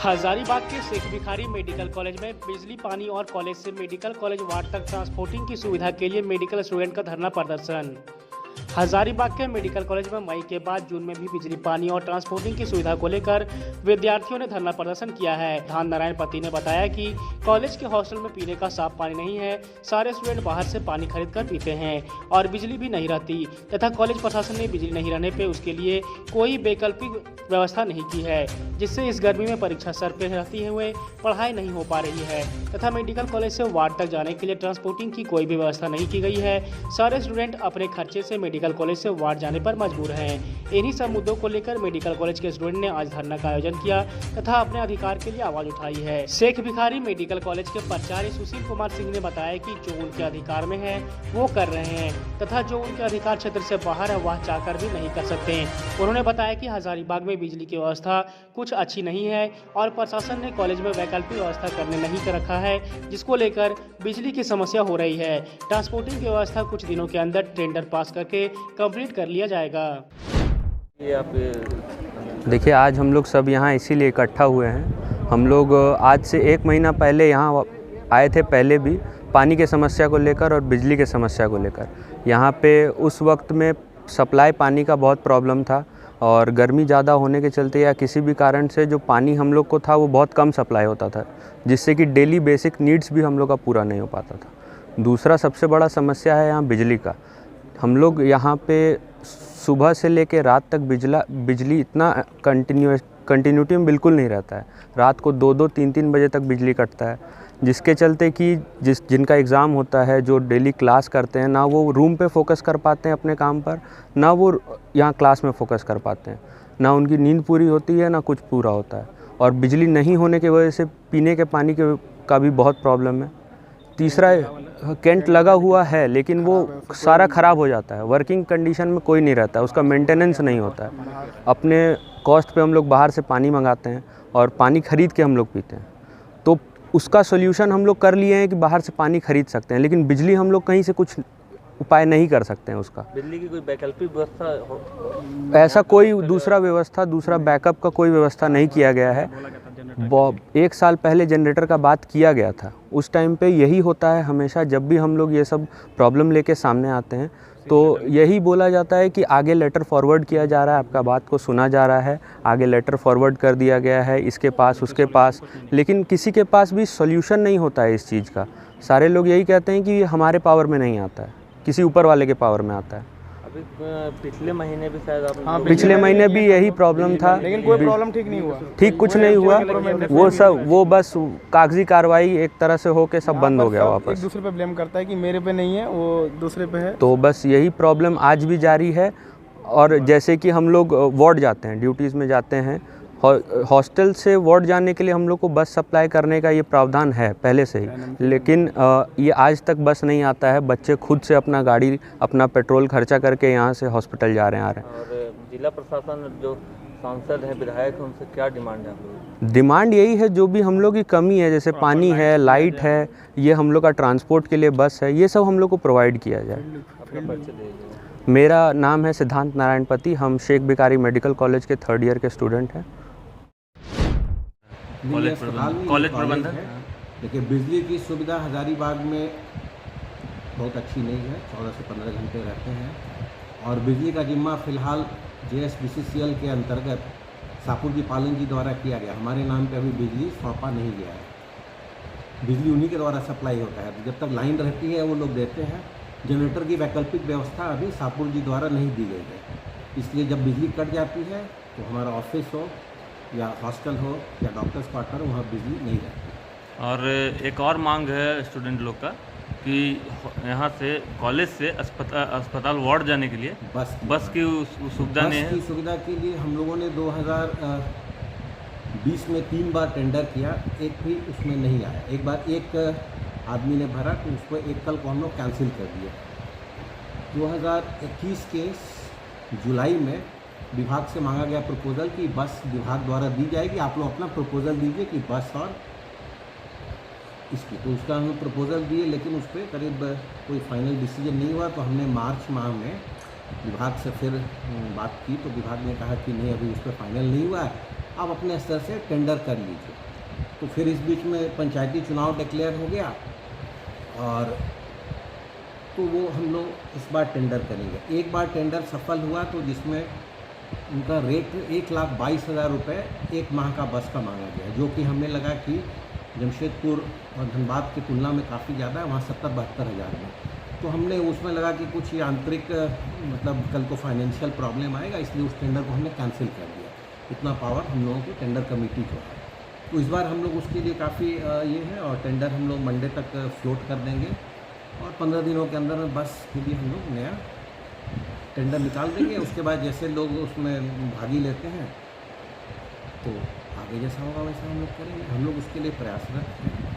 हजारीबाग के Sheikh Bhikhari medical college में बिजली पानी और कॉलेज से मेडिकल कॉलेज वार्ड तक ट्रांसपोर्टिंग की सुविधा के लिए मेडिकल स्टूडेंट का धरना प्रदर्शन। हजारीबाग के मेडिकल कॉलेज में मई के बाद जून में भी बिजली पानी और ट्रांसपोर्टिंग की सुविधा को लेकर विद्यार्थियों ने धरना प्रदर्शन किया है। सिद्धांत नारायण पति ने बताया कि कॉलेज के हॉस्टल में पीने का साफ पानी नहीं है, सारे स्टूडेंट बाहर से पानी खरीद कर पीते हैं और बिजली भी नहीं रहती तथा कॉलेज प्रशासन ने बिजली नहीं रहने पे उसके लिए कोई वैकल्पिक व्यवस्था नहीं की है, जिससे इस गर्मी में परीक्षा सर पे रहती हुए पढ़ाई नहीं हो पा रही है तथा मेडिकल कॉलेज से वार्ड तक जाने के लिए ट्रांसपोर्टिंग की कोई भी व्यवस्था नहीं की गई है। सारे स्टूडेंट अपने खर्चे से मेडिकल कॉलेज से वार्ड जाने पर मजबूर हैं। इन्हीं सब मुद्दों को लेकर मेडिकल कॉलेज के स्टूडेंट ने आज धरना का आयोजन किया तथा अपने अधिकार के लिए आवाज उठाई है। शेख भिखारी मेडिकल कॉलेज के प्राचार्य सुशील कुमार सिंह ने बताया कि जो उनके अधिकार में है वो कर रहे हैं तथा जो उनके अधिकार क्षेत्र से बाहर है वह चाहकर भी नहीं कर सकते। उन्होंने बताया कि हजारीबाग में बिजली की व्यवस्था कुछ अच्छी नहीं है और प्रशासन ने कॉलेज में वैकल्पिक व्यवस्था करने नहीं कर रखा है, जिसको लेकर बिजली की समस्या हो रही है। ट्रांसपोर्टिंग की व्यवस्था कुछ दिनों के अंदर टेंडर पास करके कंप्लीट कर लिया जाएगा। देखिए, आज हम लोग सब यहाँ इसीलिए इकट्ठा हुए हैं। हम लोग आज से 1 महीना पहले यहाँ आए थे, पहले भी पानी के समस्या को लेकर और बिजली के समस्या को लेकर। यहाँ पे उस वक्त में सप्लाई पानी का बहुत प्रॉब्लम था और गर्मी ज़्यादा होने के चलते या किसी भी कारण से जो पानी हम लोग को था वो बहुत कम सप्लाई होता था, जिससे कि डेली बेसिक नीड्स भी हम लोग का पूरा नहीं हो पाता था। दूसरा सबसे बड़ा समस्या है यहाँ बिजली का। हम लोग यहाँ पे सुबह से लेकर रात तक बिजली इतना कंटिन्यूटी में बिल्कुल नहीं रहता है। रात को 2-2, 3-3 बजे तक बिजली कटता है, जिसके चलते कि जिनका एग्ज़ाम होता है, जो डेली क्लास करते हैं, ना वो रूम पे फोकस कर पाते हैं अपने काम पर, ना वो यहाँ क्लास में फोकस कर पाते हैं, ना उनकी नींद पूरी होती है, ना कुछ पूरा होता है। और बिजली नहीं होने की वजह से पीने के पानी का भी बहुत प्रॉब्लम है। तीसरा, कैंट लगा हुआ है लेकिन वो सारा ख़राब हो जाता है, वर्किंग कंडीशन में कोई नहीं रहता है, उसका मेंटेनेंस नहीं होता है। अपने कॉस्ट पे हम लोग बाहर से पानी मंगाते हैं और पानी ख़रीद के हम लोग पीते हैं। तो उसका सोल्यूशन हम लोग कर लिए हैं कि बाहर से पानी ख़रीद सकते हैं, लेकिन बिजली हम लोग कहीं से कुछ उपाय नहीं कर सकते हैं उसका। बिजली की कोई वैकल्पिक व्यवस्था, ऐसा कोई दूसरा व्यवस्था, दूसरा बैकअप का कोई व्यवस्था नहीं किया गया है। 1 साल पहले जनरेटर का बात किया गया था। उस टाइम पे यही होता है हमेशा, जब भी हम लोग ये सब प्रॉब्लम लेके सामने आते हैं तो यही बोला जाता है कि आगे लेटर फॉरवर्ड किया जा रहा है, आपका बात को सुना जा रहा है, आगे लेटर फॉरवर्ड कर दिया गया है, इसके पास उसके पास, लेकिन किसी के पास भी सॉल्यूशन नहीं होता है इस चीज़ का। सारे लोग यही कहते हैं कि हमारे पावर में नहीं आता है, किसी ऊपर वाले के पावर में आता है। अभी पिछले महीने भी शायद आप पिछले महीने भी यही प्रॉब्लम था, लेकिन कोई प्रॉब्लम ठीक नहीं हुआ। ठीक कुछ नहीं हुआ। वो बस कागजी कार्रवाई एक तरह से होके सब बंद हो गया वापस। एक दूसरे पे ब्लेम करता है कि मेरे पे नहीं है, वो दूसरे पे है। तो बस यही प्रॉब्लम आज भी जारी है। और जैसे कि हम लोग वार्ड जाते हैं, ड्यूटीज़ में जाते हैं, हॉस्टल से वार्ड जाने के लिए हम लोग को बस सप्लाई करने का ये प्रावधान है पहले से ही, लेकिन ये आज तक बस नहीं आता है। बच्चे खुद से अपना गाड़ी, अपना पेट्रोल खर्चा करके यहाँ से हॉस्पिटल जा रहे हैं, आ रहे हैं। और जिला प्रशासन, जो सांसद हैं, विधायक हैं, उनसे क्या डिमांड है आप लोग? डिमांड यही है, जो भी हम लोग की कमी है, जैसे पानी है, लाइट है, ये हम लोग का ट्रांसपोर्ट के लिए बस है, ये सब हम लोग को प्रोवाइड किया जाए। अपना परिचय दीजिए। मेरा नाम है सिद्धांत नारायण पति। हम शेख भिखारी मेडिकल कॉलेज के 3rd ईयर के स्टूडेंट हैं। कॉलेज प्रबंधक। देखिए, बिजली की सुविधा हजारीबाग में बहुत अच्छी नहीं है। 14 से 15 घंटे रहते हैं और बिजली का जिम्मा फ़िलहाल JSBCCL के अंतर्गत सापुर जी पालन जी द्वारा किया गया। हमारे नाम पे अभी बिजली सौंपा नहीं गया है। बिजली उन्हीं के द्वारा सप्लाई होता है, जब तक लाइन रहती है वो लोग देते हैं। जनरेटर की वैकल्पिक व्यवस्था अभी सापुर जी द्वारा नहीं दी गई है, इसलिए जब बिजली कट जाती है तो हमारा ऑफिस हो या हॉस्टल हो या डॉक्टर्स क्वार्टर हो, वहाँ बिजली नहीं रहती। और एक और मांग है स्टूडेंट लोग का कि यहाँ से कॉलेज से अस्पताल वार्ड जाने के लिए बस की सुविधा नहीं है। बस की सुविधा के लिए हम लोगों ने 2020 में 3 बार टेंडर किया, एक भी उसमें नहीं आया। एक बार एक आदमी ने भरा तो उसको एक कल को हम लोग कैंसिल कर दिया। 2021 के जुलाई में विभाग से मांगा गया प्रपोज़ल कि बस विभाग द्वारा दी जाएगी, आप लोग अपना प्रपोज़ल दीजिए कि बस और इसकी। तो उसका हम प्रपोज़ल दिए, लेकिन उस पर करीब कोई फाइनल डिसीजन नहीं हुआ। तो हमने मार्च माह में विभाग से फिर बात की, तो विभाग ने कहा कि नहीं, अभी उस पर फाइनल नहीं हुआ है, आप अपने स्तर से टेंडर कर लीजिए। तो फिर इस बीच में पंचायती चुनाव डिक्लेयर हो गया और तो वो हम लोग इस बार टेंडर करेंगे। एक बार टेंडर सफल हुआ तो जिसमें उनका रेट 1,22,000 रुपये एक माह का बस का मांगा गया, जो कि हमें लगा कि जमशेदपुर और धनबाद की तुलना में काफ़ी ज़्यादा है, वहाँ 70-72 हज़ार में। तो हमने उसमें लगा कि कुछ आंतरिक मतलब कल को फाइनेंशियल प्रॉब्लम आएगा, इसलिए उस टेंडर को हमने कैंसिल कर दिया। इतना पावर हम लोगों की टेंडर कमेटी को है। तो इस बार हम लोग उसके लिए काफ़ी ये है और टेंडर हम लोग मंडे तक फ्लोट कर देंगे और 15 दिनों के अंदर में बस के लिए हम लोग नया टेंडर निकाल देंगे। उसके बाद जैसे लोग उसमें भागी लेते हैं तो आगे जैसा होगा वैसा हम लोग करेंगे। हम लोग उसके लिए प्रयासरत हैं।